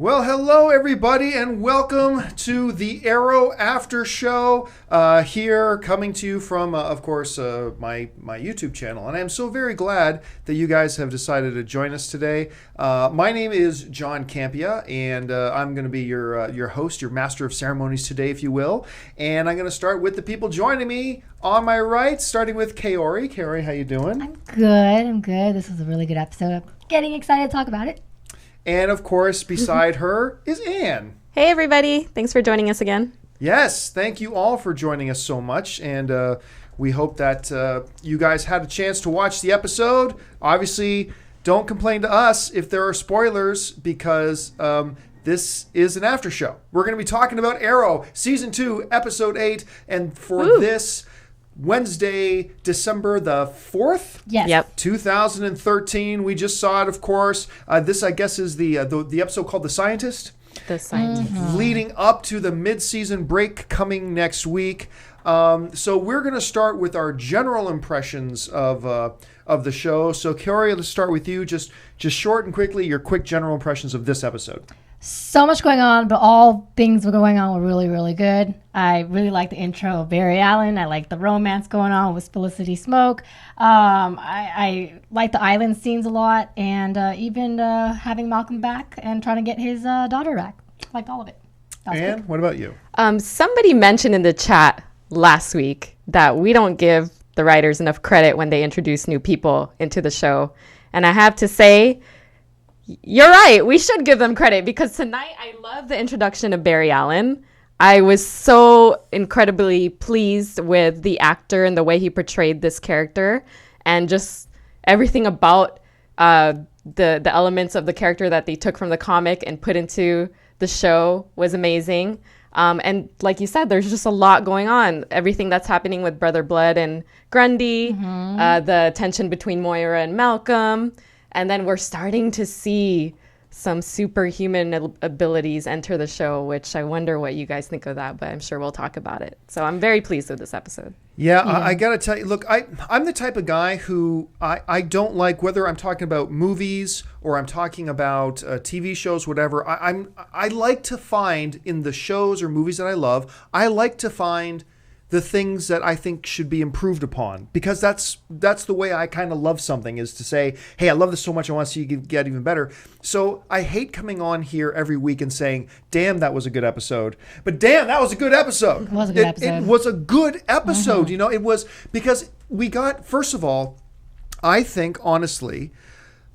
Well, hello everybody, and welcome to the Arrow After Show. Here, coming to you from, of course, my YouTube channel, and I am so very glad that you guys have decided to join us today. My name is John Campea, and I'm going to be your host, your master of ceremonies today, if you will. And I'm going to start with the people joining me on my right, starting with Kaori. Kaori, how you doing? I'm good. This is a really good episode. I'm getting excited to talk about it. And of course, beside her is Anne. Hey, everybody. Thanks for joining us again. Yes, thank you all for joining us so much. And we hope that you guys had a chance to watch the episode. Obviously, don't complain to us if there are spoilers because this is an after show. We're going to be talking about Arrow, Season 2, Episode 8. And for this Wednesday, December the 4th? Yes. Yep. 2013. We just saw it, of course. This, I guess, is the episode called The Scientist. The Scientist. Leading up to the mid-season break coming next week. So we're going to start with our general impressions of the show. So, Kaori, let's start with you. Just short and quickly, your quick general impressions of this episode. So much going on, but all things were going on were really, really good. I really like the intro of Barry Allen. I like the romance going on with Felicity Smoke. I like the island scenes a lot, and even having Malcolm back and trying to get his daughter back. I liked all of it. And what about you? Somebody mentioned in the chat last week that we don't give the writers enough credit when they introduce new people into the show. And I have to say, you're right. We should give them credit because tonight I love the introduction of Barry Allen. I was so incredibly pleased with the actor and the way he portrayed this character and just everything about the elements of the character that they took from the comic and put into the show was amazing. And like you said, there's just a lot going on. Everything that's happening with Brother Blood and Grundy, the tension between Moira and Malcolm. And then we're starting to see some superhuman abilities enter the show, which I wonder what you guys think of that, but I'm sure we'll talk about it. So I'm very pleased with this episode. Yeah, I got to tell you, look, I'm the type of guy who I don't like, whether I'm talking about movies or I'm talking about TV shows, whatever. I like to find in the shows or movies that I love, I like to find the things that I think should be improved upon, because that's the way I kind of love something, is to say, hey, I love this so much, I want to see you get even better. So I hate coming on here every week and saying, damn, that was a good episode. But damn, that was a good episode. It was a good episode. It was a good episode. You know, it was, because we got, first of all, I think, honestly,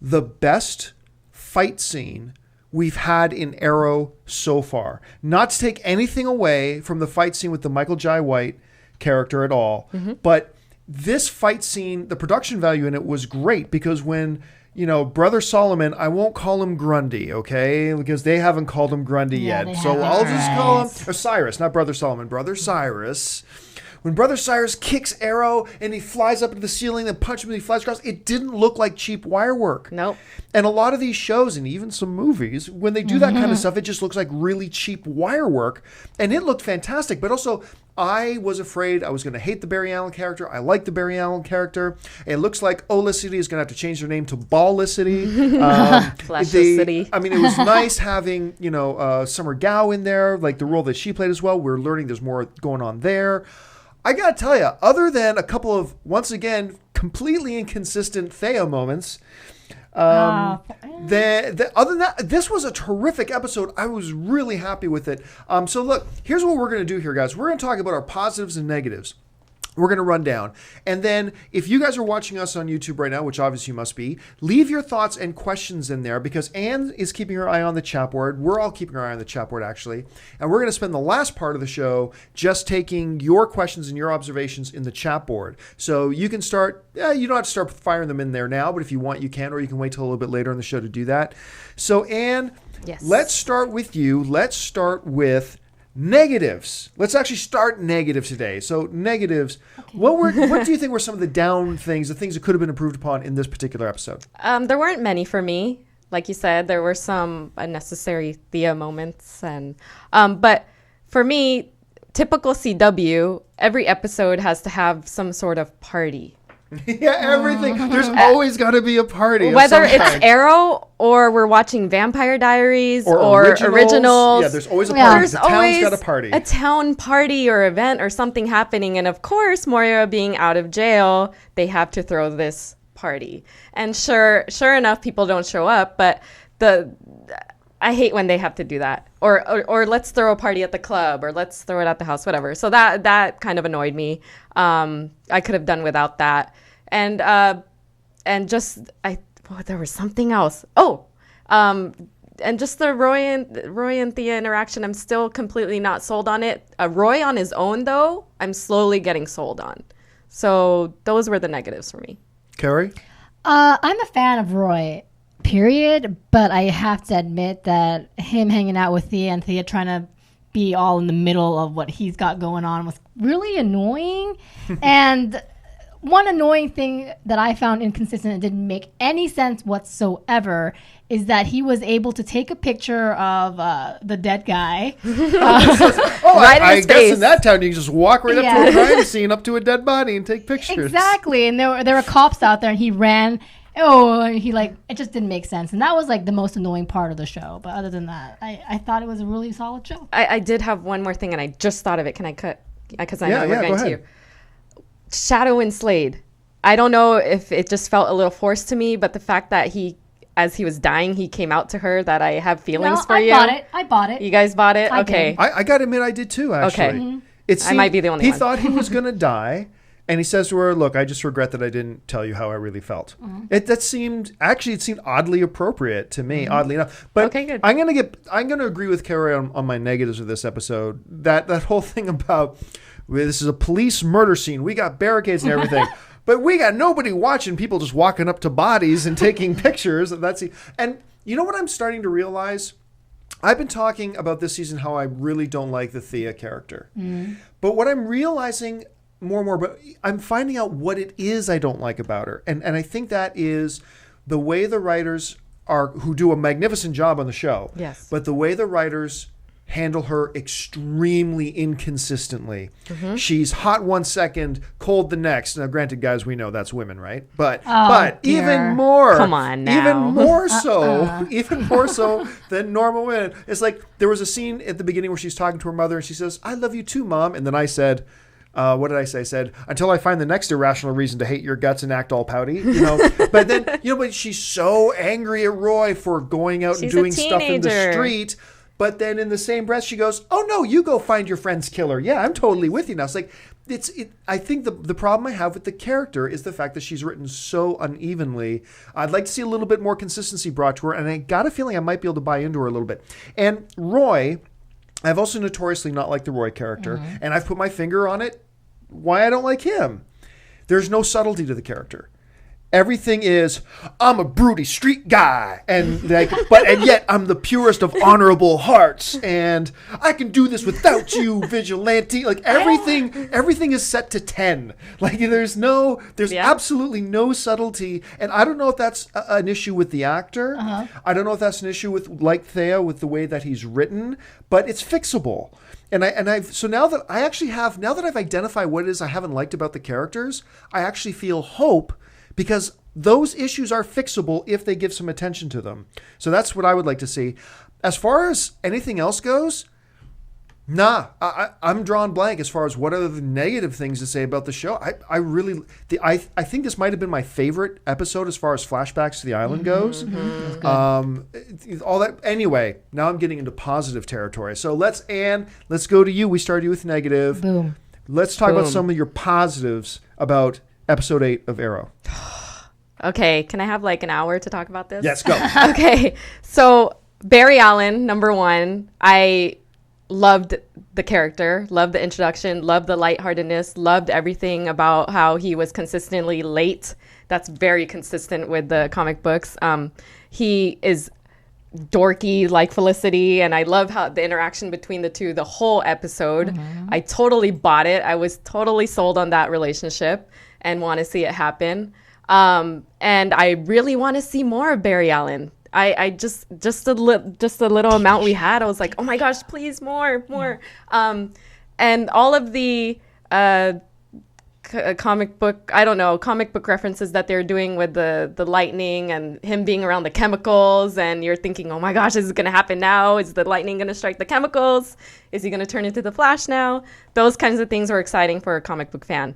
the best fight scene we've had in Arrow so far. Not to take anything away from the fight scene with the Michael Jai White character at all, but this fight scene, the production value in it was great, because when, you know, Brother Solomon, I won't call him Grundy, okay, because they haven't called him Grundy yet, so I'll just call him Cyrus, not Brother Solomon, Brother Cyrus. When Brother Cyrus kicks Arrow and he flies up into the ceiling and punches him and he flies across, it didn't look like cheap wire work. Nope. And a lot of these shows and even some movies, when they do that kind of stuff, it just looks like really cheap wire work. And it looked fantastic. But also, I was afraid I was going to hate the Barry Allen character. I like the Barry Allen character. It looks like Olicity is going to have to change their name to Ballicity. Flashbacks. I mean, it was nice having, you know, Summer Gao in there, like the role that she played as well. We're learning there's more going on there. I got to tell you, other than a couple of, once again, completely inconsistent Thea moments, other than that, this was a terrific episode. I was really happy with it. So look, here's what we're going to do here, guys. We're going to talk about our positives and negatives. We're going to run down. And then if you guys are watching us on YouTube right now, which obviously you must be, leave your thoughts and questions in there, because Anne is keeping her eye on the chat board. We're all keeping our eye on the chat board, actually. And we're going to spend the last part of the show just taking your questions and your observations in the chat board. So you can start, you don't have to start firing them in there now, but if you want, you can, or you can wait till a little bit later in the show to do that. So Anne, Yes. Let's start with you. Let's start with negatives. Let's actually start negative today. So negatives. Okay. What do you think were some of the down things, the things that could have been improved upon in this particular episode? There weren't many for me. Like you said, there were some unnecessary Thea moments, and but for me, typical CW, every episode has to have some sort of party. Yeah, everything. There's always got to be a party. Whether it's Arrow or we're watching Vampire Diaries or originals. Yeah, there's always a party. There's the town's always got a party. A town party or event or something happening. And of course, Moira being out of jail, they have to throw this party. And sure enough, people don't show up. But I hate when they have to do that. Or let's throw a party at the club, or let's throw it at the house, whatever. So that kind of annoyed me. I could have done without that. And just there was something else. And just the Roy and Thea interaction, I'm still completely not sold on it. Roy on his own, though, I'm slowly getting sold on. So those were the negatives for me. Kaori? I'm a fan of Roy, period. But I have to admit that him hanging out with Thea and Thea trying to be all in the middle of what he's got going on was really annoying. And one annoying thing that I found inconsistent and didn't make any sense whatsoever is that he was able to take a picture of the dead guy. I guess in that town you can just walk right up to a crime scene, up to a dead body, and take pictures. Exactly, and there were cops out there, and he ran. It just didn't make sense, and that was like the most annoying part of the show. But other than that, I thought it was a really solid show. I did have one more thing, and I just thought of it. Can I cut? Because I know we're going to. Shadow and Slade. I don't know if it just felt a little forced to me, but the fact that as he was dying, he came out to her, that I have feelings for you. I bought it. You guys bought it? Okay. I got to admit, I did too, actually. Okay. Mm-hmm. I might be the only one. He thought he was going to die, and he says to her, look, I just regret that I didn't tell you how I really felt. Mm-hmm. It seemed oddly appropriate to me, oddly enough. But okay, good. I'm going to agree with Kaori on my negatives of this episode. That whole thing about, this is a police murder scene. We got barricades and everything. But we got nobody watching, people just walking up to bodies and taking pictures. And you know what I'm starting to realize? I've been talking about this season how I really don't like the Thea character. Mm. But what I'm realizing more and more, but I'm finding out what it is I don't like about her. And I think that is the way the writers who do a magnificent job on the show. Yes. But the way the writers handle her extremely inconsistently. Mm-hmm. She's hot one second, cold the next. Now, granted, guys, we know that's women, right? But even more, come on now, even more so than normal women. It's like there was a scene at the beginning where she's talking to her mother and she says, "I love you too, Mom." And then I said, what did I say? I said, until I find the next irrational reason to hate your guts and act all pouty, But then, but she's so angry at Roy for going out and doing stuff in the street. But then in the same breath, she goes, "Oh no, you go find your friend's killer." Yeah, I'm totally with you now. It's like, I think the problem I have with the character is the fact that she's written so unevenly. I'd like to see a little bit more consistency brought to her, and I got a feeling I might be able to buy into her a little bit. And Roy, I've also notoriously not liked the Roy character, and I've put my finger on it, why I don't like him. There's no subtlety to the character. Everything is, I'm a broody street guy, and yet I'm the purest of honorable hearts, and I can do this without you, vigilante. Like everything is set to 10. Like there's absolutely no subtlety, and I don't know if that's an issue with the actor. Uh-huh. I don't know if that's an issue with, like Thea, with the way that he's written, but it's fixable. Now that I've identified what it is I haven't liked about the characters, I actually feel hope. Because those issues are fixable if they give some attention to them. So that's what I would like to see. As far as anything else goes, I'm drawing blank as far as what are the negative things to say about the show. I think this might have been my favorite episode as far as Flashbacks to the Island goes. Mm-hmm. All that. Anyway, now I'm getting into positive territory. So let's go to you. We started you with negative. Boom. Let's talk about some of your positives about Episode 8 of Arrow. Okay, can I have like an hour to talk about this? Yes, go. Okay, so Barry Allen, number one. I loved the character, loved the introduction, loved the lightheartedness, loved everything about how he was consistently late. That's very consistent with the comic books. He is dorky like Felicity, and I love how the interaction between the two, the whole episode. Mm-hmm. I totally bought it. I was totally sold on that relationship and want to see it happen. And I really want to see more of Barry Allen. I just the little amount we had, I was like, oh my gosh, please more. And all of the comic book, I don't know, comic book references that they're doing with the lightning and him being around the chemicals, and you're thinking, oh my gosh, this is going to happen now. Is the lightning going to strike the chemicals? Is he going to turn into the Flash now? Those kinds of things were exciting for a comic book fan.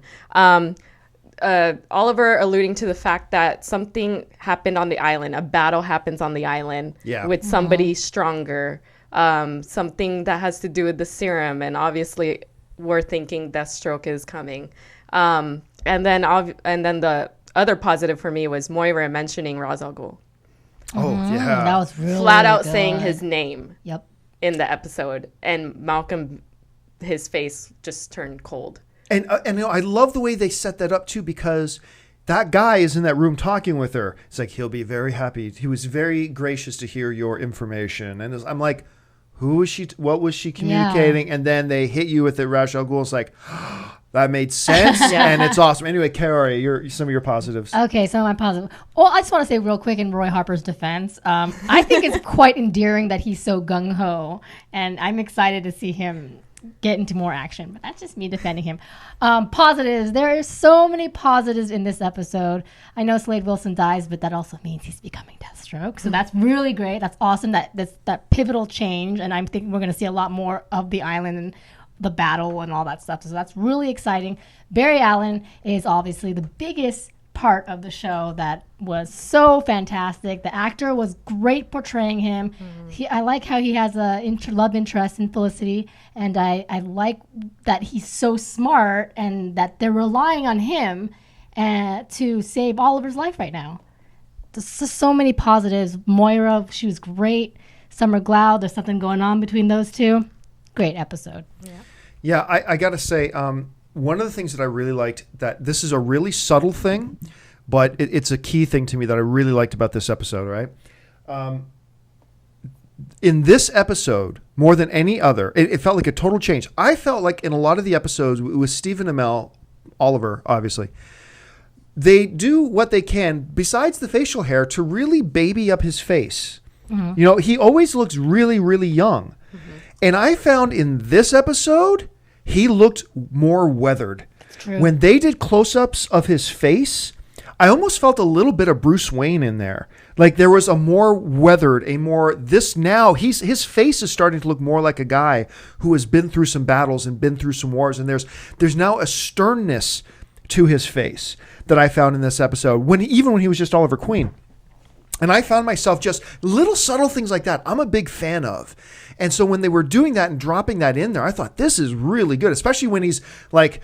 Oliver alluding to the fact that something happened on the island, a battle happens on the island with somebody stronger, something that has to do with the serum, and obviously we're thinking Deathstroke is coming. And then the other positive for me was Moira mentioning Ra's al Ghul. Oh, yeah. That was really flat out good. saying his name in the episode, and Malcolm, his face just turned cold. And I love the way they set that up too, because that guy is in that room talking with her. It's like, he'll be very happy. He was very gracious to hear your information. And I'm like, who was she? What was she communicating? And then they hit you with it. Ra's al Ghul. It's like, that made sense, and it's awesome. Anyway, Kaori, some of your positives. Okay, some of my positives. Well, I just want to say real quick in Roy Harper's defense, I think it's quite endearing that he's so gung-ho, and I'm excited to see him get into more action. But that's just me defending him. Positives. There are so many positives in this episode. I know Slade Wilson dies, but that also means he's becoming Deathstroke. So that's really great. That's awesome. That pivotal change, and I'm thinking we're going to see a lot more of the island and the battle and all that stuff. So that's really exciting. Barry Allen is obviously the biggest part of the show that was so fantastic. The actor was great portraying him. I like how he has a love interest in Felicity, and I like that he's so smart and that they're relying on him to save Oliver's life right now. There's just so many positives. Moira, she was great. Summer Glau, there's something going on between those two. Great episode. Yeah, I got to say, one of the things that I really liked, that this is a really subtle thing, but it's a key thing to me that I really liked about this episode, right? In this episode, more than any other, it felt like a total change. I felt like in a lot of the episodes with Stephen Amell, Oliver, obviously, they do what they can, besides the facial hair, to really baby up his face. Mm-hmm. You know, he always looks really, really young. Mm-hmm. And I found in this episode, he looked more weathered. When they did close-ups of his face, I almost felt a little bit of Bruce Wayne in there. Like there was a more weathered, his face is starting to look more like a guy who has been through some battles and been through some wars. And there's now a sternness to his face that I found in this episode, even when he was just Oliver Queen. And I found myself just little subtle things like that I'm a big fan of. And so when they were doing that and dropping that in there, I thought this is really good, especially when he's like,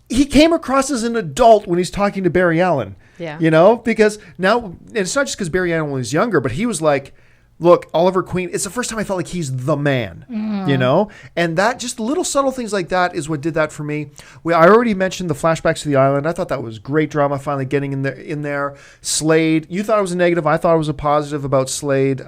he came across as an adult when he's talking to Barry Allen. Yeah. You know, because now, and it's not just because Barry Allen was younger, but he was like, look, Oliver Queen, it's the first time I felt like he's the man, you know? And that, just little subtle things like that is what did that for me. I already mentioned the flashbacks to the island. I thought that was great drama, finally getting in there. Slade, you thought it was a negative. I thought it was a positive about Slade.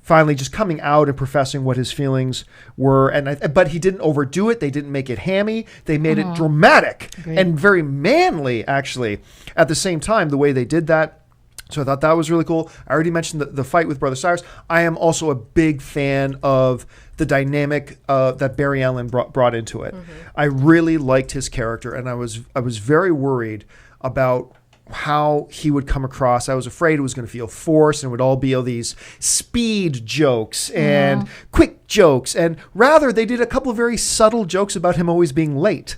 Finally just coming out and professing what his feelings were. But he didn't overdo it. They didn't make it hammy. They made it dramatic and very manly, actually, at the same time, the way they did that. So I thought that was really cool. I already mentioned the fight with Brother Cyrus. I am also a big fan of the dynamic that Barry Allen brought into it. I really liked his character, and I was very worried about how he would come across. I was afraid it was going to feel forced and it would all be all these speed jokes and quick jokes. And rather, they did a couple of very subtle jokes about him always being late,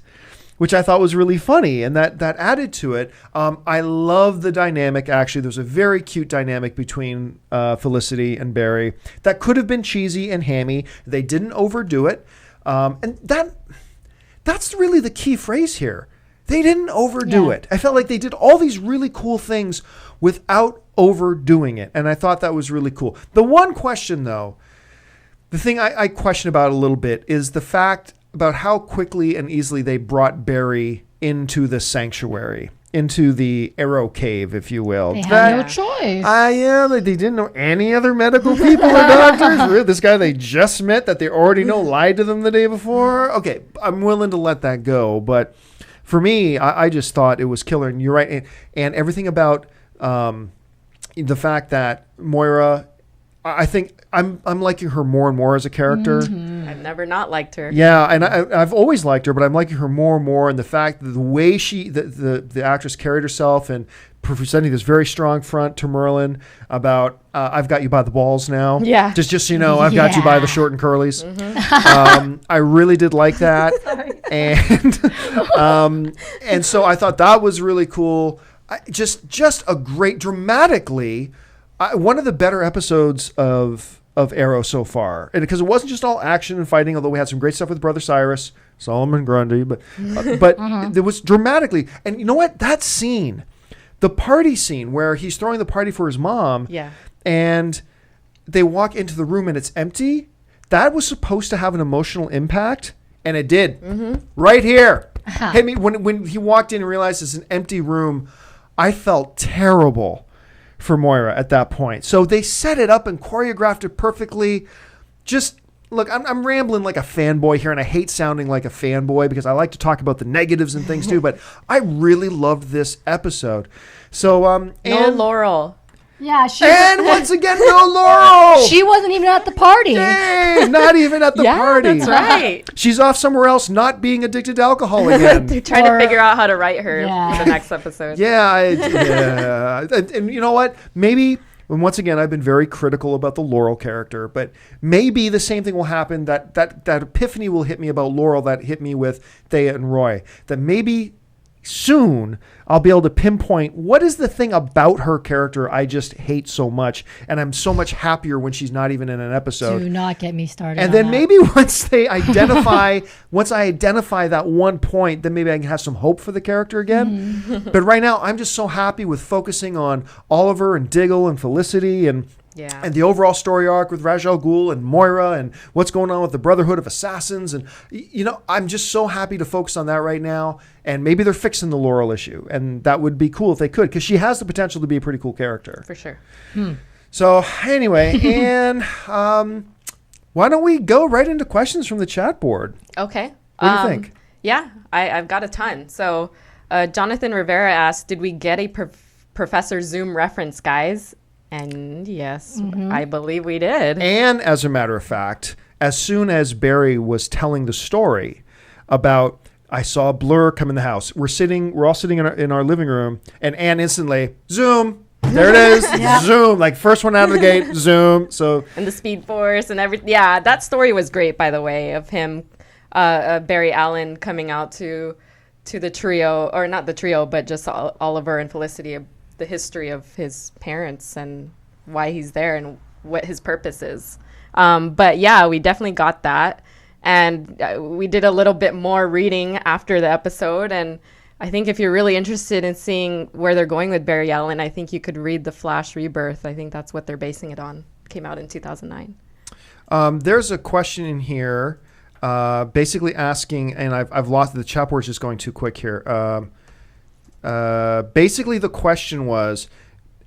which I thought was really funny, and that added to it. I love the dynamic, actually. There's a very cute dynamic between Felicity and Barry that could have been cheesy and hammy. They didn't overdo it. And that's really the key phrase here. They didn't overdo it. I felt like they did all these really cool things without overdoing it, and I thought that was really cool. The one question, though, the thing I question about a little bit is the fact about how quickly and easily they brought Barry into the sanctuary, into the Arrow Cave, if you will. They had no choice. They didn't know any other medical people or doctors. This guy they just met that they already know lied to them the day before. Okay, I'm willing to let that go, but for me, I just thought it was killer. And you're right, and everything about the fact that Moira, I think I'm liking her more and more as a character. I've never not liked her. Yeah, and I've always liked her, but I'm liking her more and more. And the fact that the way the actress carried herself and presenting this very strong front to Merlyn about I've got you by the balls now. Yeah. Just so you know, I've got you by the short and curlies. I really did like that. And so I thought that was really cool. Just a great, dramatically, one of the better episodes of Arrow so far. And because it wasn't just all action and fighting, although we had some great stuff with Brother Cyrus, Solomon Grundy, but there was dramatically, and you know what? That scene, the party scene where he's throwing the party for his mom, and they walk into the room and it's empty, that was supposed to have an emotional impact, and it did. Right here. Hit me when he walked in and realized it's an empty room. I felt terrible for Moira at that point. So they set it up and choreographed it perfectly. Just look, I'm rambling like a fanboy here, and I hate sounding like a fanboy because I like to talk about the negatives and things too, but I really loved this episode. So no Laurel. Yeah, and once again, no Laurel. She wasn't even at the party. Dang, not even at the party. That's right. She's off somewhere else, not being addicted to alcohol again. They're trying to figure out how to write her for the next episode. And you know what? Maybe, and once again, I've been very critical about the Laurel character, but maybe the same thing will happen. That epiphany will hit me about Laurel that hit me with Thea and Roy. That maybe soon I'll be able to pinpoint what is the thing about her character I just hate so much, and I'm so much happier when she's not even in an episode. Do not get me started. And then maybe once I identify that one point, then maybe I can have some hope for the character again. But right now, I'm just so happy with focusing on Oliver and Diggle and Felicity and the overall story arc with Ra's al Ghul and Moira and what's going on with the Brotherhood of Assassins. And, I'm just so happy to focus on that right now. And maybe they're fixing the Laurel issue. And that would be cool if they could, because she has the potential to be a pretty cool character. For sure. So anyway, and why don't we go right into questions from the chat board? Okay. What do you think? Yeah, I've got a ton. So Jonathan Rivera asked, did we get a Professor Zoom reference, guys? And yes, I believe we did. And as a matter of fact, as soon as Barry was telling the story about, I saw a blur come in the house. We're all sitting in our living room, and Anne instantly, Zoom. There it is. Zoom. Like first one out of the gate, Zoom. So and the Speed Force and everything. Yeah, that story was great, by the way, of him, Barry Allen coming out to the trio, or not the trio, but just Oliver and Felicity, the history of his parents and why he's there and what his purpose is. But yeah, we definitely got that. And we did a little bit more reading after the episode. And I think if you're really interested in seeing where they're going with Barry Allen, I think you could read The Flash Rebirth. I think that's what they're basing it on. Came out in 2009. There's a question in here basically asking, and I've lost, the chat board's just going too quick here. Basically, the question was,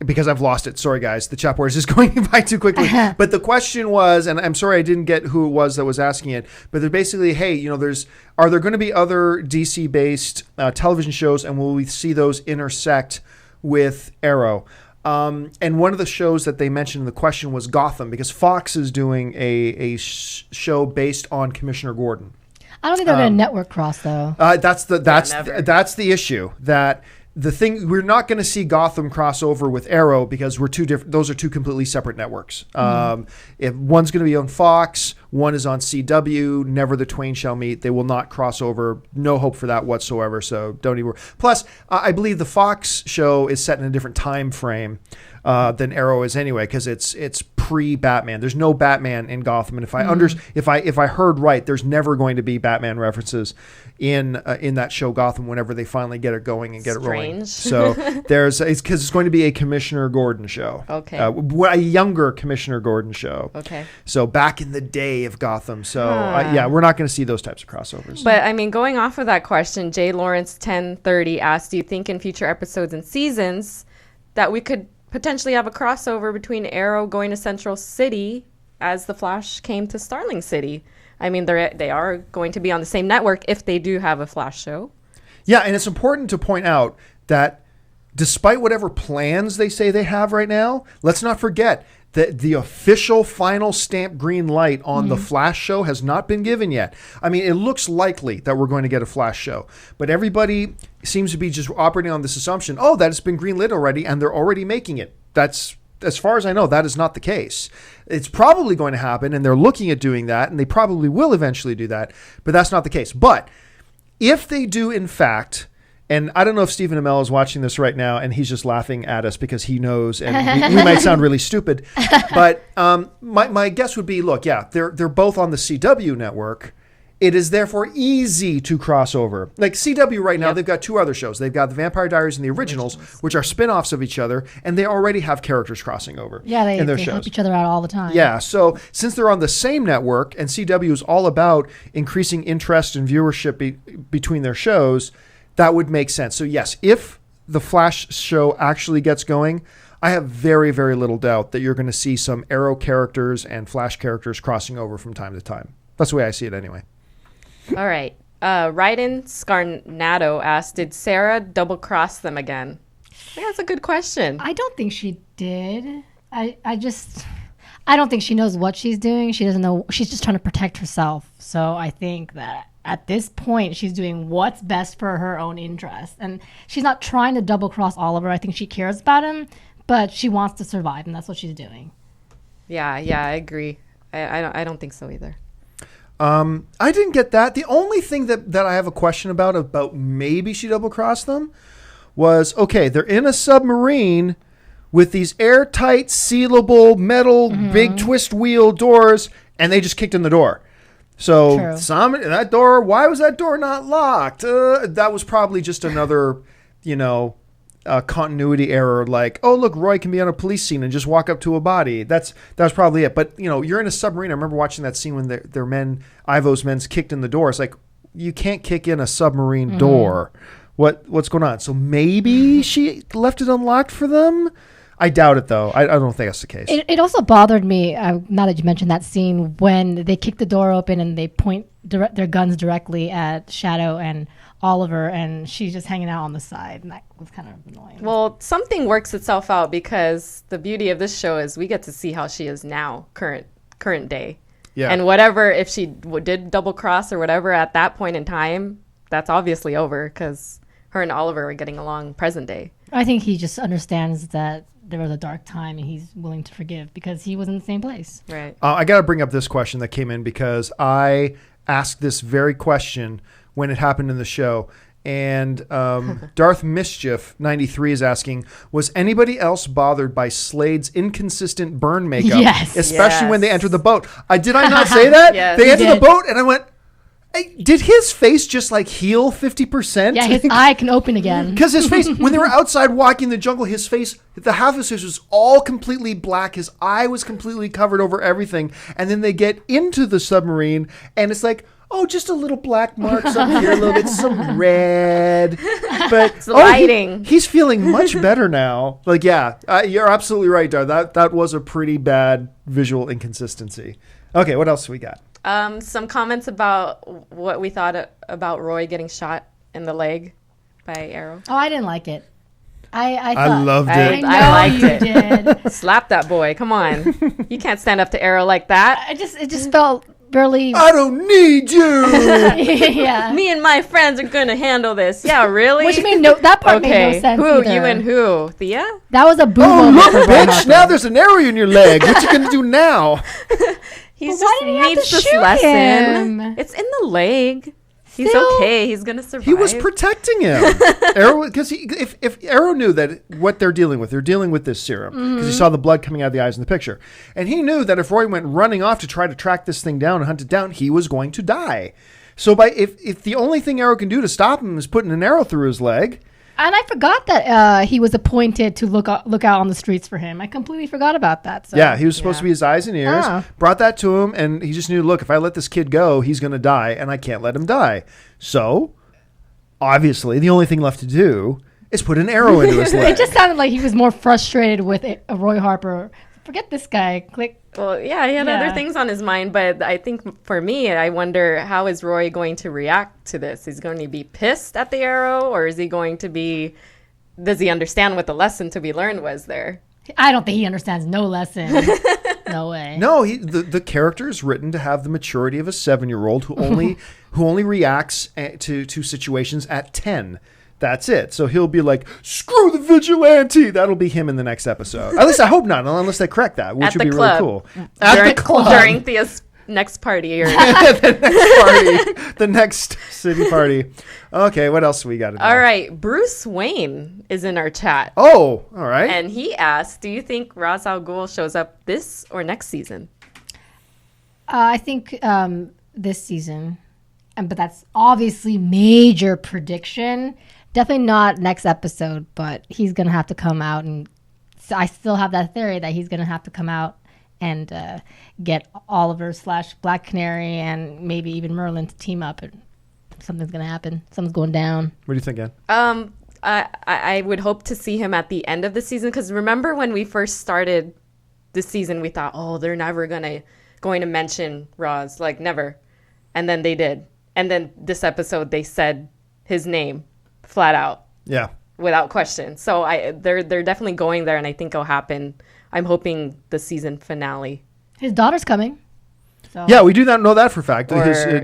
because I've lost it. Sorry, guys. The chat board is just going by too quickly. But the question was, and I'm sorry I didn't get who it was that was asking it, but they're basically, hey, are there going to be other DC-based television shows, and will we see those intersect with Arrow? And one of the shows that they mentioned in the question was Gotham, because Fox is doing a show based on Commissioner Gordon. I don't think they're going to network cross though. That's the issue. That the thing, we're not going to see Gotham cross over with Arrow because we're two different. Those are two completely separate networks. If one's going to be on Fox, one is on CW. Never the twain shall meet. They will not cross over. No hope for that whatsoever. So don't even worry. Plus, I believe the Fox show is set in a different time frame than Arrow is anyway, because it's pre-Batman. There's no Batman in Gotham, and if I heard right, there's never going to be Batman references in that show Gotham whenever they finally get it going and get it rolling. So it's because it's going to be a Commissioner Gordon show. Okay, a younger Commissioner Gordon show. Okay, so back in the day of Gotham. So we're not going to see those types of crossovers. But I mean, going off of that question, J. Lawrence 1030 asked, do you think in future episodes and seasons that we could potentially have a crossover between Arrow going to Central City as the Flash came to Starling City? I mean, they are going to be on the same network if they do have a Flash show. Yeah, and it's important to point out that despite whatever plans they say they have right now, let's not forget The official final stamp green light on the Flash show has not been given yet. I mean, it looks likely that we're going to get a Flash show, but everybody seems to be just operating on this assumption, that it's been greenlit already and they're already making it. That's, as far as I know, that is not the case. It's probably going to happen, and they're looking at doing that, and they probably will eventually do that, but that's not the case. But if they do, in fact, and I don't know if Stephen Amell is watching this right now, and he's just laughing at us because he knows, and we might sound really stupid. But my guess would be, look, they're both on the CW network. It is therefore easy to cross over. Like CW right now, they've got 2 other shows. They've got the Vampire Diaries and the Originals, which are spin-offs of each other, and they already have characters crossing over in their shows. Help each other out all the time. Yeah, so since they're on the same network, and CW is all about increasing interest and viewership between their shows, that would make sense. So yes, if the Flash show actually gets going, I have very, very little doubt that you're going to see some Arrow characters and Flash characters crossing over from time to time. That's the way I see it anyway. All right. Ryden Scarnato asked, did Sarah double-cross them again? I think that's a good question. I don't think she did. I don't think she knows what she's doing. She doesn't know. She's just trying to protect herself. So I think that at this point, she's doing what's best for her own interest. And she's not trying to double-cross Oliver. I think she cares about him, but she wants to survive, and that's what she's doing. Yeah, I agree. I don't think so either. I didn't get that. The only thing that I have a question about maybe she double-crossed them was, okay, they're in a submarine with these airtight, sealable, metal, big twist wheel doors, and they just kicked in the door. So that door, why was that door not locked? That was probably just another, continuity error, like, oh, look, Roy can be on a police scene and just walk up to a body. That was probably it. But, you're in a submarine. I remember watching that scene when Ivo's men's kicked in the door. It's like, you can't kick in a submarine door. What's going on? So maybe she left it unlocked for them? I doubt it, though. I don't think that's the case. It also bothered me, now that you mentioned that scene, when they kick the door open and they point their guns directly at Shadow and Oliver, and she's just hanging out on the side, and that was kind of annoying. Well, something works itself out, because the beauty of this show is we get to see how she is now, current day. Yeah. And whatever, if she did double cross or whatever at that point in time, that's obviously over, because her and Oliver are getting along present day. I think he just understands that there was a dark time, and he's willing to forgive because he was in the same place. Right. I got to bring up this question that came in because I asked this very question when it happened in the show. And Darth Mischief 93 is asking, was anybody else bothered by Slade's inconsistent burn makeup? Yes. Especially when they enter the boat. Did I not say that? Yes, they enter the boat and I went, hey, did his face just like heal 50%? Yeah, his eye can open again. Because his face, when they were outside walking the jungle, his face, the half of his face was all completely black. His eye was completely covered over everything. And then they get into the submarine and it's like, oh, just a little black marks up here, a little bit, some red. But it's lighting. He's feeling much better now. Like, you're absolutely right, Dar. That was a pretty bad visual inconsistency. Okay, what else we got? Some comments about what we thought about Roy getting shot in the leg by Arrow. Oh, I didn't like it. I loved it. I liked it. Did. Slap that boy. Come on. You can't stand up to Arrow like that. It just felt really. I don't need you. Yeah. Me and my friends are going to handle this. Yeah, really? Which made that part made no sense Who? either. You and who? Thea? That was a boom. Oh, look, bitch. Now there's an arrow in your leg. What you going to do now? He just needs this lesson. It's in the leg. He's okay. He's going to survive. He was protecting him. Arrow, because if Arrow knew that what they're dealing with this serum, because he saw the blood coming out of the eyes in the picture, and he knew that if Roy went running off to try to track this thing down and hunt it down, he was going to die. So if the only thing Arrow can do to stop him is putting an arrow through his leg. And I forgot that he was appointed to look out on the streets for him. I completely forgot about that. So. Yeah, he was supposed to be his eyes and ears. Brought that to him, and he just knew, look, if I let this kid go, he's going to die, and I can't let him die. So, obviously, the only thing left to do is put an arrow into his leg. It just sounded like he was more frustrated with Roy Harper. Forget this guy. Click. Well, yeah, he had other things on his mind, but I think for me, I wonder, how is Roy going to react to this? He's going to be pissed at the arrow, or is he going to be, does he understand what the lesson to be learned was there? I don't think he understands no lesson. No way. No, the character is written to have the maturity of a 7-year-old who only reacts to situations at 10. That's it. So he'll be like, screw the vigilante. That'll be him in the next episode. At least I hope not, unless they correct that, which would be really cool. At the club. During Thea's next party. Or the next city party. Okay, what else we got to do? All right, Bruce Wayne is in our chat. Oh, all right. And he asked, do you think Ra's al Ghul shows up this or next season? I think this season. But that's obviously major prediction. Definitely not next episode, but he's going to have to come out. And so I still have that theory that he's going to have to come out and get Oliver / Black Canary and maybe even Merlyn to team up. And something's going to happen. Something's going down. What do you think, Ann? I would hope to see him at the end of the season. Because remember when we first started the season, we thought, oh, they're never going to mention Ra's. Like, never. And then they did. And then this episode, they said his name flat out. Yeah. Without question. So they're definitely going there, and I think it'll happen. I'm hoping the season finale. His daughter's coming. So. Yeah, we do not know that for a fact.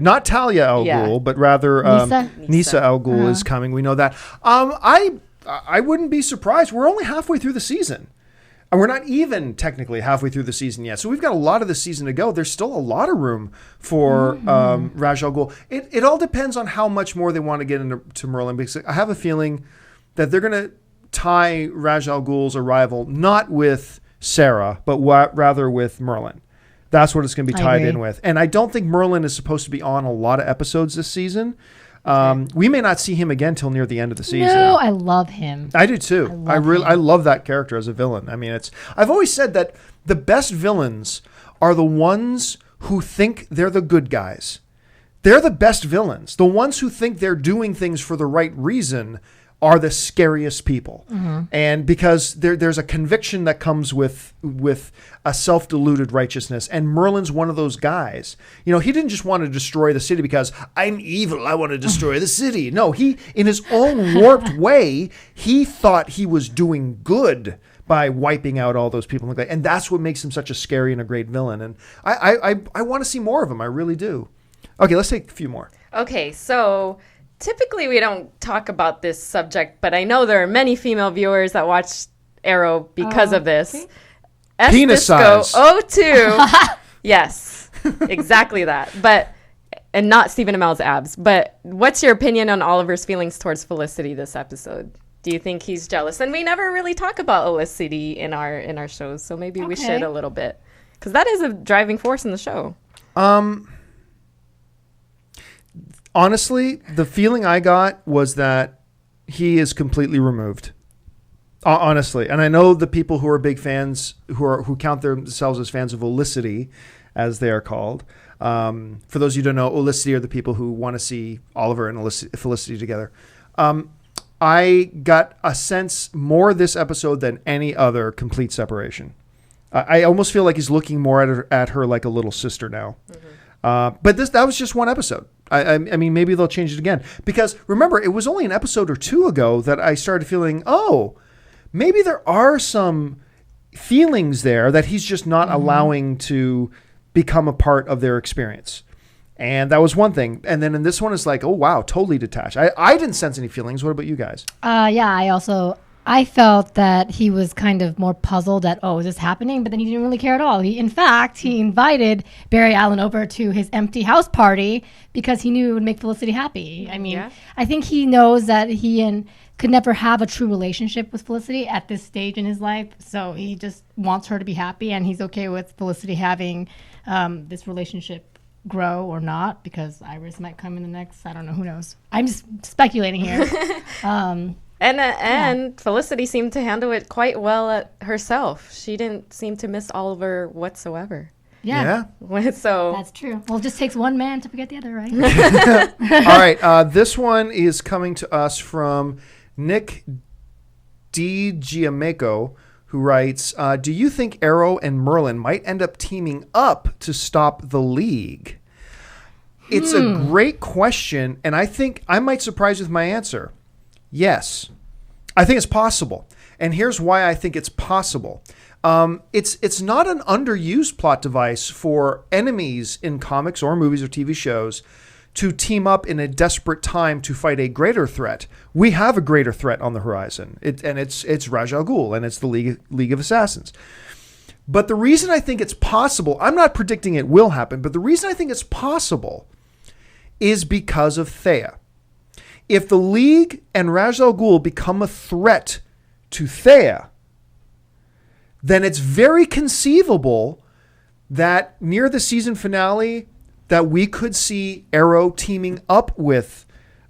Not Talia al Ghul, but rather Nisa al Ghul is coming. We know that. I wouldn't be surprised. We're only halfway through the season. And we're not even technically halfway through the season yet. So we've got a lot of the season to go. There's still a lot of room for Ra's al Ghul. It all depends on how much more they want to get into Merlyn. Because I have a feeling that they're going to tie Ra's al Ghul's arrival not with Sarah, but rather with Merlyn. That's what it's going to be tied in with. And I don't think Merlyn is supposed to be on a lot of episodes this season. We may not see him again till near the end of the season. No, I love him. I do too. I love that character as a villain. I mean, I've always said that the best villains are the ones who think they're the good guys. They're the best villains. The ones who think they're doing things for the right reason are the scariest people. Mm-hmm. And because there's a conviction that comes with a self-deluded righteousness. And Merlin's one of those guys. You know, he didn't just want to destroy the city because I'm evil, I want to destroy the city. No, he, in his own warped way, he thought he was doing good by wiping out all those people. And that's what makes him such a scary and a great villain. And I want to see more of him. I really do. Okay, let's take a few more. Okay, so typically we don't talk about this subject, but I know there are many female viewers that watch Arrow because of this. Okay. Penis size. 02. Yes, exactly that. And not Stephen Amell's abs. But what's your opinion on Oliver's feelings towards Felicity this episode? Do you think he's jealous? And we never really talk about Felicity in our shows, so maybe we should a little bit. Because that is a driving force in the show. Honestly, the feeling I got was that he is completely removed. Honestly. And I know the people who are big fans, who count themselves as fans of Felicity, as they are called. For those of you who don't know, Felicity are the people who want to see Oliver and Felicity together. I got a sense more this episode than any other complete separation. I almost feel like he's looking more at her like a little sister now. Mm-hmm. But that was just one episode. I mean, maybe they'll change it again. Because remember, it was only an episode or two ago that I started feeling, maybe there are some feelings there that he's just not allowing to become a part of their experience. And that was one thing. And then in this one, it's like, oh, wow, totally detached. I didn't sense any feelings. What about you guys? I felt that he was kind of more puzzled at, is this happening? But then he didn't really care at all. He invited Barry Allen over to his empty house party because he knew it would make Felicity happy. I mean, I think he knows that he could never have a true relationship with Felicity at this stage in his life. So he just wants her to be happy, and he's okay with Felicity having this relationship grow or not, because Iris might come in the next, I don't know, who knows. I'm just speculating here. And Felicity seemed to handle it quite well herself. She didn't seem to miss Oliver whatsoever. Yeah. So that's true. Well, it just takes one man to forget the other, right? All right. This one is coming to us from Nick D. Giameco, who writes, do you think Arrow and Merlyn might end up teaming up to stop the League? It's a great question, and I think I might surprise with my answer. Yes, I think it's possible. And here's why I think it's possible. It's not an underused plot device for enemies in comics or movies or TV shows to team up in a desperate time to fight a greater threat. We have a greater threat on the horizon, it's Ra's al Ghul, and it's the League of Assassins. But the reason I think it's possible, I'm not predicting it will happen, but the reason I think it's possible is because of Thea. If the League and Ra's al Ghul become a threat to Thea, then it's very conceivable that near the season finale that we could see Arrow teaming up with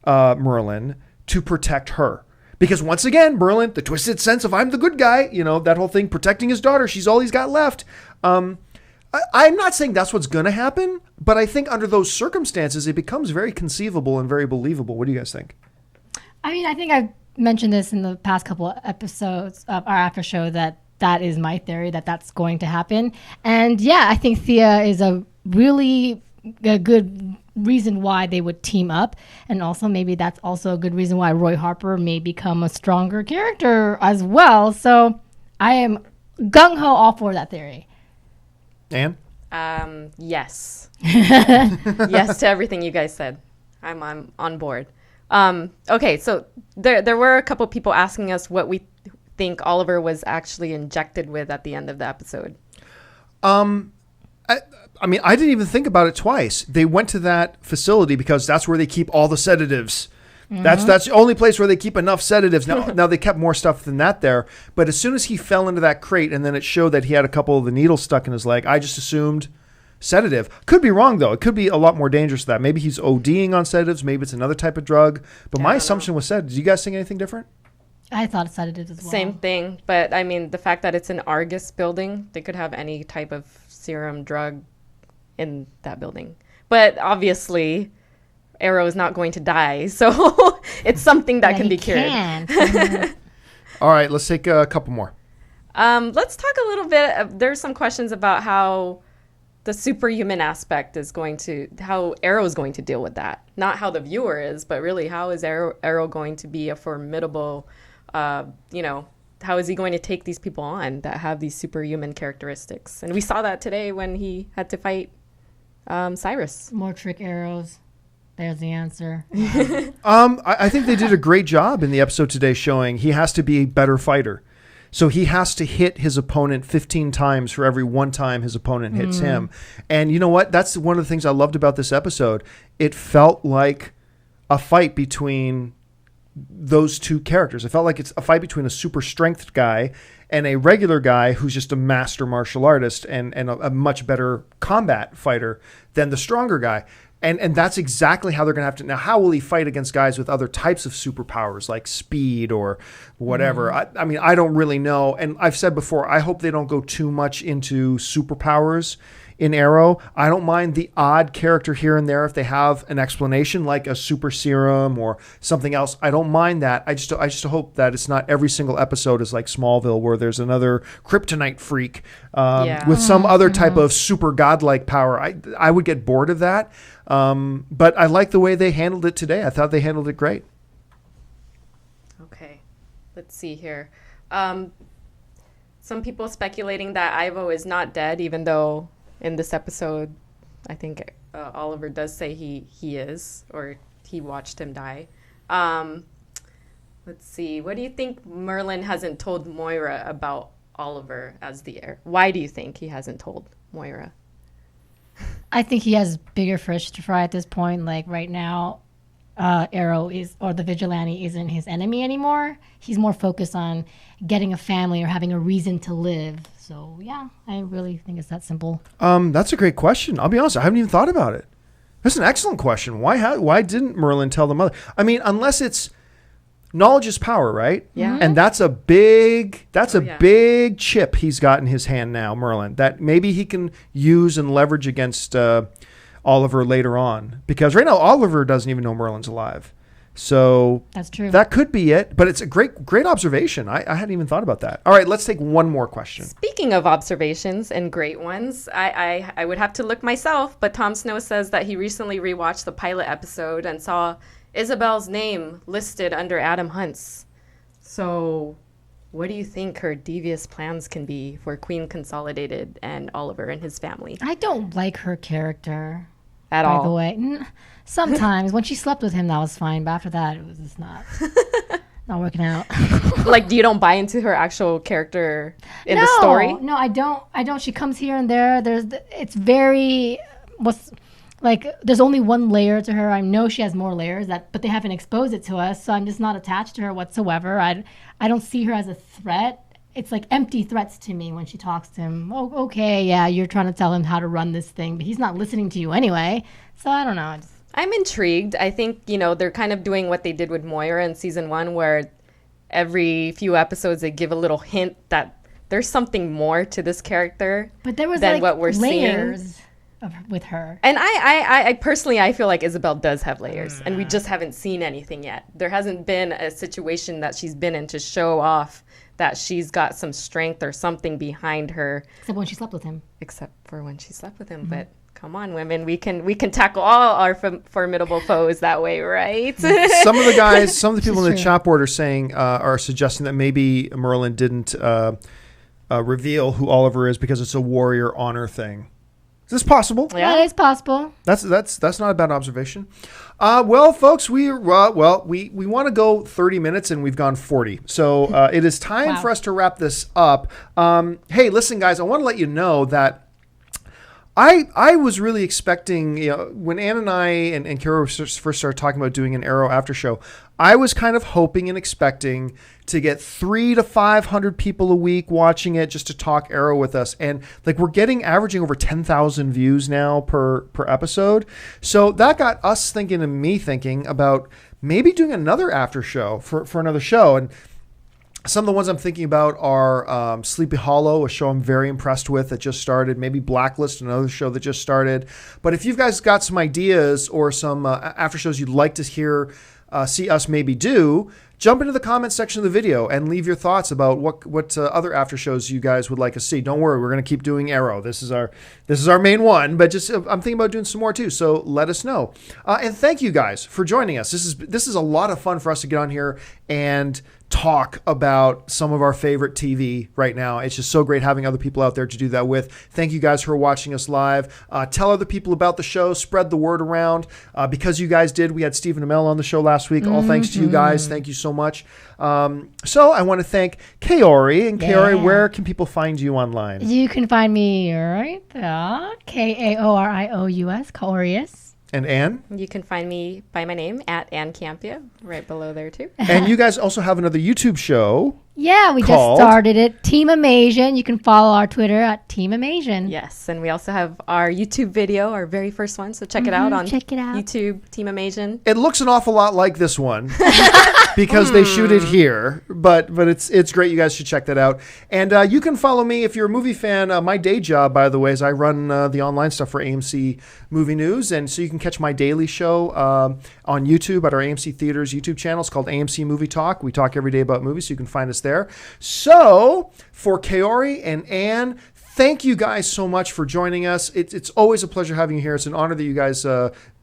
Merlyn to protect her. Because once again, Merlyn, the twisted sense of I'm the good guy, that whole thing, protecting his daughter, she's all he's got left. I'm not saying that's what's going to happen, but I think under those circumstances, it becomes very conceivable and very believable. What do you guys think? I mean, I think I've mentioned this in the past couple of episodes of our after show that is my theory, that's going to happen. And yeah, I think Thea is a good reason why they would team up. And also maybe that's also a good reason why Roy Harper may become a stronger character as well. So I am gung-ho all for that theory. Anne? Yes. Yes to everything you guys said. I'm on board. Okay, so there were a couple people asking us what we think Oliver was actually injected with at the end of the episode. I mean, I didn't even think about it twice. They went to that facility because that's where they keep all the sedatives. Mm-hmm. That's the only place where they keep enough sedatives. Now they kept more stuff than that there. But as soon as he fell into that crate and then it showed that he had a couple of the needles stuck in his leg, I just assumed sedative. Could be wrong, though. It could be a lot more dangerous than that. Maybe he's ODing on sedatives. Maybe it's another type of drug. But my assumption was sedatives. Did you guys think anything different? I thought sedatives as well. Same thing. But, I mean, the fact that it's an Argus building, they could have any type of serum drug in that building. But obviously, Arrow is not going to die. So it's something that can be cured. All right, let's take a couple more. Let's talk a little bit. There's some questions about how the superhuman aspect is how Arrow is going to deal with that. Not how the viewer is, but really how is Arrow going to be a formidable, how is he going to take these people on that have these superhuman characteristics? And we saw that today when he had to fight Cyrus. More trick arrows. There's the answer. I think they did a great job in the episode today showing he has to be a better fighter. So he has to hit his opponent 15 times for every one time his opponent hits him. And you know what? That's one of the things I loved about this episode. It felt like a fight between those two characters. It felt like it's a fight between a super strength guy and a regular guy who's just a master martial artist and a much better combat fighter than the stronger guy. And that's exactly how they're going to have to. Now, how will he fight against guys with other types of superpowers like speed or whatever? I mean, I don't really know. And I've said before, I hope they don't go too much into superpowers in Arrow. I don't mind the odd character here and there if they have an explanation like a super serum or something else. I don't mind that. I just hope that it's not every single episode is like Smallville where there's another kryptonite freak with some other type of super godlike power. I would get bored of that. But I like the way they handled it today. I thought they handled it great. Okay, let's see here. Some people speculating that Ivo is not dead, even though in this episode, I think Oliver does say he is, or he watched him die. Let's see. What do you think Merlyn hasn't told Moira about Oliver as the heir? Why do you think he hasn't told Moira? I think he has bigger fish to fry at this point. Like right now, Arrow the vigilante isn't his enemy anymore. He's more focused on getting a family or having a reason to live. So yeah, I really think it's that simple. That's a great question. I'll be honest, I haven't even thought about it. That's an excellent question. Why didn't Merlyn tell the mother? I mean, unless it's knowledge is power, right? Yeah. And that's a big big chip he's got in his hand now, Merlyn, that maybe he can use and leverage against Oliver later on. Because right now Oliver doesn't even know Merlyn's alive. So that's true. That could be it, but it's a great observation. I hadn't even thought about that. All right, let's take one more question. Speaking of observations and great ones, I would have to look myself, but Tom Snow says that he recently rewatched the pilot episode and saw Isabel's name listed under Adam Hunt's. So what do you think her devious plans can be for Queen Consolidated and Oliver and his family? I don't like her character. At By all. the way, sometimes when she slept with him, that was fine. But after that, it was just not working out. Like, you don't buy into her actual character in the story? No, I don't. She comes here and there. It's very there's only one layer to her. I know she has more layers but they haven't exposed it to us. So I'm just not attached to her whatsoever. I don't see her as a threat. It's like empty threats to me when she talks to him. Oh, okay, yeah, you're trying to tell him how to run this thing, but he's not listening to you anyway. So I don't know. I'm intrigued. I think, they're kind of doing what they did with Moira in season 1, where every few episodes they give a little hint that there's something more to this character but there was than what we're layers seeing. With her. And I personally, I feel like Isabel does have layers, and we just haven't seen anything yet. There hasn't been a situation that she's been in to show off that she's got some strength or something behind her. Except when she slept with him. Except for when she slept with him. But come on, women, we can tackle all our formidable foes that way, right? Some of the people in the chat board are suggesting that maybe Merlyn didn't reveal who Oliver is because it's a warrior honor thing. Is this possible? Yeah, it's possible. That's not a bad observation. Well, folks, we want to go 30 minutes and we've gone 40. So it is time for us to wrap this up. Hey, listen, guys, I want to let you know that I was really expecting, when Ann and I and Kara first started talking about doing an Arrow after show, I was kind of hoping and expecting to get 300 to 500 people a week watching it just to talk Arrow with us. And we're averaging over 10,000 views now per episode. So that got us thinking and me thinking about maybe doing another after show for another show. And some of the ones I'm thinking about are Sleepy Hollow, a show I'm very impressed with that just started. Maybe Blacklist, another show that just started. But if you guys got some ideas or some after shows you'd like to see us maybe do, jump into the comments section of the video and leave your thoughts about what other after shows you guys would like to see. Don't worry, we're going to keep doing Arrow. This is our main one, but just I'm thinking about doing some more too. So let us know. And thank you guys for joining us. This is a lot of fun for us to get on here and talk about some of our favorite TV right now. It's just so great having other people out there to do that with. Thank you guys for watching us live. Tell other people about the show. Spread the word around. Because you guys did, we had Stephen Amell on the show last week. All thanks to you guys. Thank you so much. So I want to thank Kaori. And Kaori, where can people find you online? You can find me right there. Kaorious, Kaorius. And Ann? You can find me by my name at Ann Campea, right below there too. And you guys also have another YouTube show. Yeah, we just started it. Team Amazing. You can follow our Twitter at Team Amazing. Yes, and we also have our YouTube video, our very first one. So check it out on YouTube, Team Amazing. It looks an awful lot like this one because they shoot it here. But it's great. You guys should check that out. And you can follow me if you're a movie fan. My day job, by the way, is I run the online stuff for AMC Movie News. And so you can catch my daily show on YouTube at our AMC Theaters YouTube channel. It's called AMC Movie Talk. We talk every day about movies, so you can find us there. So for Kaori and Ann, thank you guys so much for joining us. It's always a pleasure having you here. It's an honor that you guys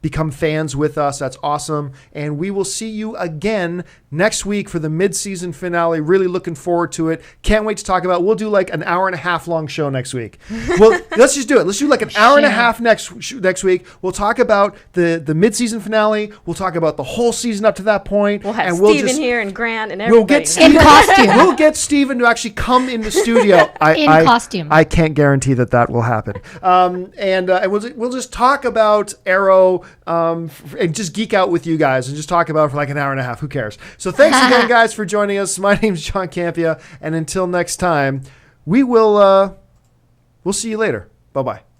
become fans with us. That's awesome. And we will see you again next week for the mid-season finale. Really looking forward to it. Can't wait to talk about it. We'll do like an hour and a half long show next week. Well, let's just do it. Let's do like an hour and a half next week. We'll talk about the mid-season finale. We'll talk about the whole season up to that point. We'll have Steven here and Grant and everybody. In costume. We'll get Steven to actually come in the studio. In costume. I can't guarantee that will happen. And we'll just talk about Arrow and just geek out with you guys and just talk about it for like an hour and a half. Who cares? So thanks again, guys, for joining us. My name's John Campea, and until next time, we'll see you later. Bye-bye.